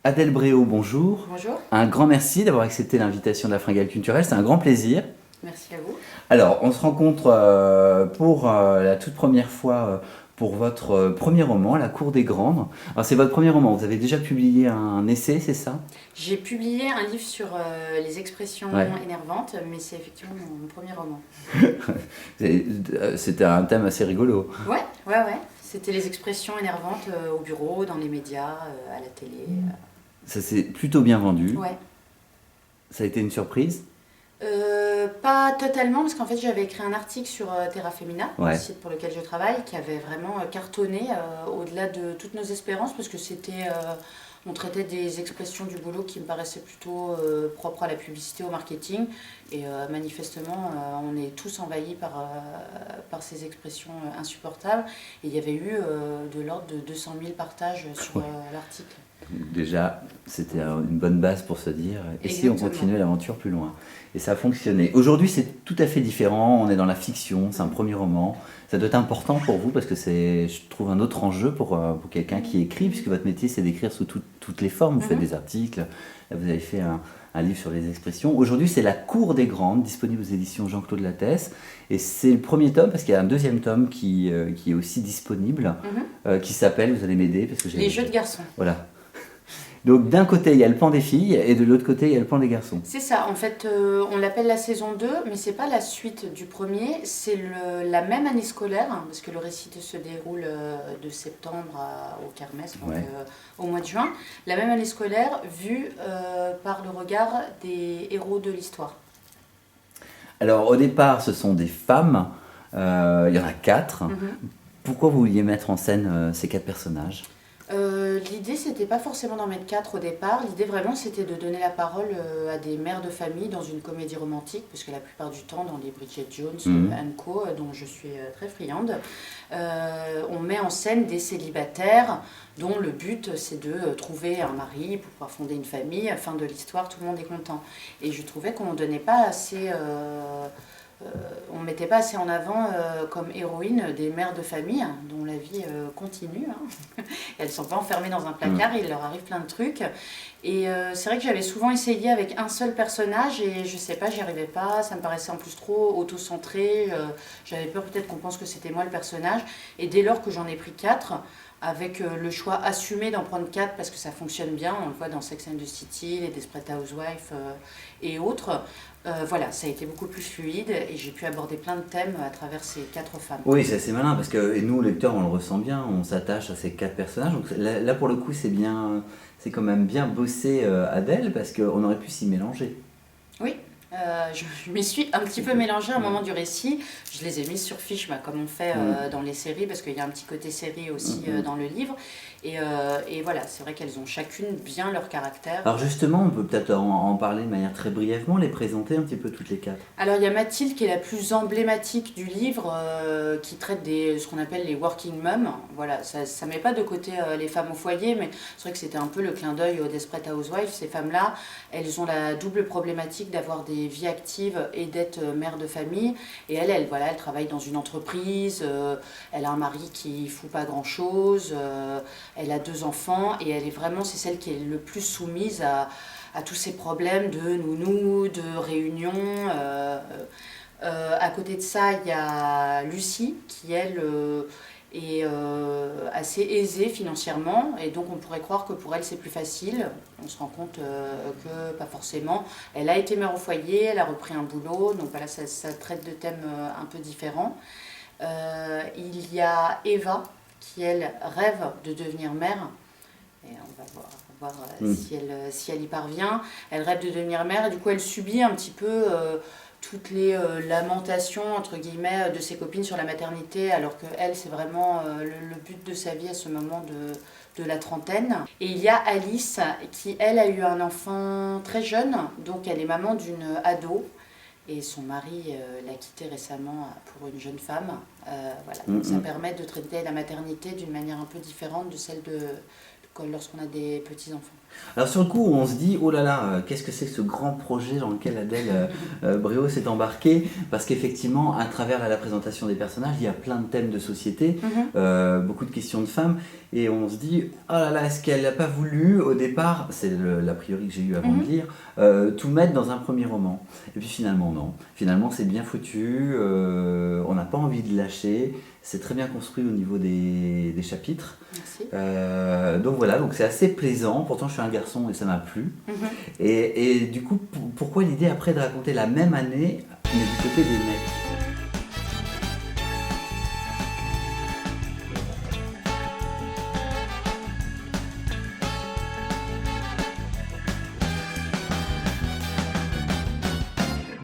Adèle Bréau, bonjour. Bonjour, Un grand merci d'avoir accepté l'invitation de la Fringale culturelle, c'est un grand plaisir. merci à vous. Alors, on se rencontre pour la toute première fois pour votre premier roman, La Cour des Grandes. Alors, c'est votre premier roman, vous avez déjà publié un essai, c'est ça? J'ai publié un livre sur les expressions Ouais. énervantes, mais c'est effectivement mon premier roman. C'était un thème assez rigolo. Ouais. C'était les expressions énervantes au bureau, dans les médias, à la télé. Ça s'est plutôt bien vendu. Ouais. Ça a été une surprise. Pas totalement, parce qu'en fait j'avais écrit un article sur Terra Femina, le Ouais. site pour lequel je travaille, qui avait vraiment cartonné au-delà de toutes nos espérances, parce que on traitait des expressions du boulot qui me paraissaient plutôt propres à la publicité, au marketing, et manifestement on est tous envahis par ces expressions insupportables, et il y avait eu de l'ordre de 200 000 partages sur Ouais. l'article. Déjà, c'était une bonne base pour se dire, et si on Exactement. continuait l'aventure plus loin? Et ça a fonctionné. Aujourd'hui, c'est tout à fait différent. On est dans la fiction, c'est un premier roman. Ça doit être important pour vous parce que c'est, je trouve, un autre enjeu pour quelqu'un qui écrit, puisque votre métier, c'est d'écrire sous toutes les formes. Vous faites des articles, là, vous avez fait un livre sur les expressions. Aujourd'hui, c'est La Cour des Grandes, disponible aux éditions Jean-Claude Lattès. Et c'est le premier tome, parce qu'il y a un deuxième tome qui est aussi disponible, qui s'appelle, vous allez m'aider, parce que j'ai... Les jeux de garçons. Voilà. Donc d'un côté il y a le pan des filles et de l'autre côté il y a le pan des garçons. C'est ça, en fait, on l'appelle la saison 2, mais c'est pas la suite du premier, c'est la même année scolaire, hein, parce que le récit se déroule de septembre au Kermesse, donc Ouais. au mois de juin. La même année scolaire, vue par le regard des héros de l'histoire. Alors au départ ce sont des femmes, il y en a 4. Pourquoi vous vouliez mettre en scène ces 4 personnages? L'idée, c'était pas forcément d'en mettre 4 au départ. L'idée, vraiment, c'était de donner la parole à des mères de famille dans une comédie romantique, parce que la plupart du temps, dans les Bridget Jones, Co., dont je suis très friande, on met en scène des célibataires dont le but, c'est de trouver un mari pour pouvoir fonder une famille. Fin de l'histoire, tout le monde est content. Et je trouvais qu'on ne donnait pas assez... on ne mettait pas assez en avant comme héroïne des mères de famille dont la vie continue. Elles ne sont pas enfermées dans un placard, il leur arrive plein de trucs. Et c'est vrai que j'avais souvent essayé avec un seul personnage et je sais pas, j'y arrivais pas, ça me paraissait en plus trop auto-centré. J'avais peur peut-être qu'on pense que c'était moi le personnage. Et dès lors que j'en ai pris 4, avec le choix assumé d'en prendre 4 parce que ça fonctionne bien, on le voit dans Sex and the City, les Desperate Housewives et autres. Voilà, ça a été beaucoup plus fluide et j'ai pu aborder plein de thèmes à travers ces 4 femmes. Oui, c'est assez malin parce que et nous lecteurs on le ressent bien, on s'attache à ces 4 personnages. Donc là pour le coup c'est bien, c'est quand même bien bossé Adèle parce qu'on aurait pu s'y mélanger. Oui, je m'y suis un petit peu mélangée à un moment du récit. Je les ai mises sur fiche, comme on fait dans les séries, parce qu'il y a un petit côté série aussi dans le livre. Et voilà, c'est vrai qu'elles ont chacune bien leur caractère. Alors justement, on peut peut-être en parler de manière très brièvement, les présenter un petit peu toutes les 4. Alors il y a Mathilde qui est la plus emblématique du livre, qui traite ce qu'on appelle les working moms. Voilà, ça ne met pas de côté les femmes au foyer, mais c'est vrai que c'était un peu le clin d'œil aux Desperate Housewives. Ces femmes-là, elles ont la double problématique d'avoir des vies actives et d'être mères de famille. Et elle travaille dans une entreprise, elle a un mari qui fout pas grand-chose, elle a 2 enfants et c'est celle qui est le plus soumise à tous ces problèmes de nounou, de réunion. À côté de ça, il y a Lucie qui, elle, est assez aisée financièrement et donc on pourrait croire que pour elle c'est plus facile. On se rend compte que pas forcément. Elle a été mère au foyer, elle a repris un boulot, donc voilà, ça traite de thèmes un peu différents. Il y a Eva qui, elle, rêve de devenir mère. Et on va voir si elle y parvient. Elle rêve de devenir mère et du coup elle subit un petit peu toutes les lamentations entre guillemets de ses copines sur la maternité, alors que elle c'est vraiment le but de sa vie à ce moment de la trentaine. Et il y a Alice qui, elle, a eu un enfant très jeune, donc elle est maman d'une ado. Et son mari l'a quittée récemment pour une jeune femme. Voilà. Donc ça permet de traiter la maternité d'une manière un peu différente de celle de lorsqu'on a des petits-enfants. Alors sur le coup, on se dit, oh là là, qu'est-ce que c'est que ce grand projet dans lequel Adèle Bréau s'est embarquée? Parce qu'effectivement, à travers la présentation des personnages, il y a plein de thèmes de société, beaucoup de questions de femmes, et on se dit, oh là là, est-ce qu'elle n'a pas voulu, au départ, c'est l'a priori que j'ai eu avant de lire, tout mettre dans un premier roman? Et puis finalement, non. Finalement, c'est bien foutu, on n'a pas envie de lâcher, c'est très bien construit au niveau des chapitres. Merci. Donc voilà, donc c'est assez plaisant. Pourtant, je suis un garçon et ça m'a plu. Et du coup, pourquoi l'idée après de raconter la même année, mais du côté des mecs?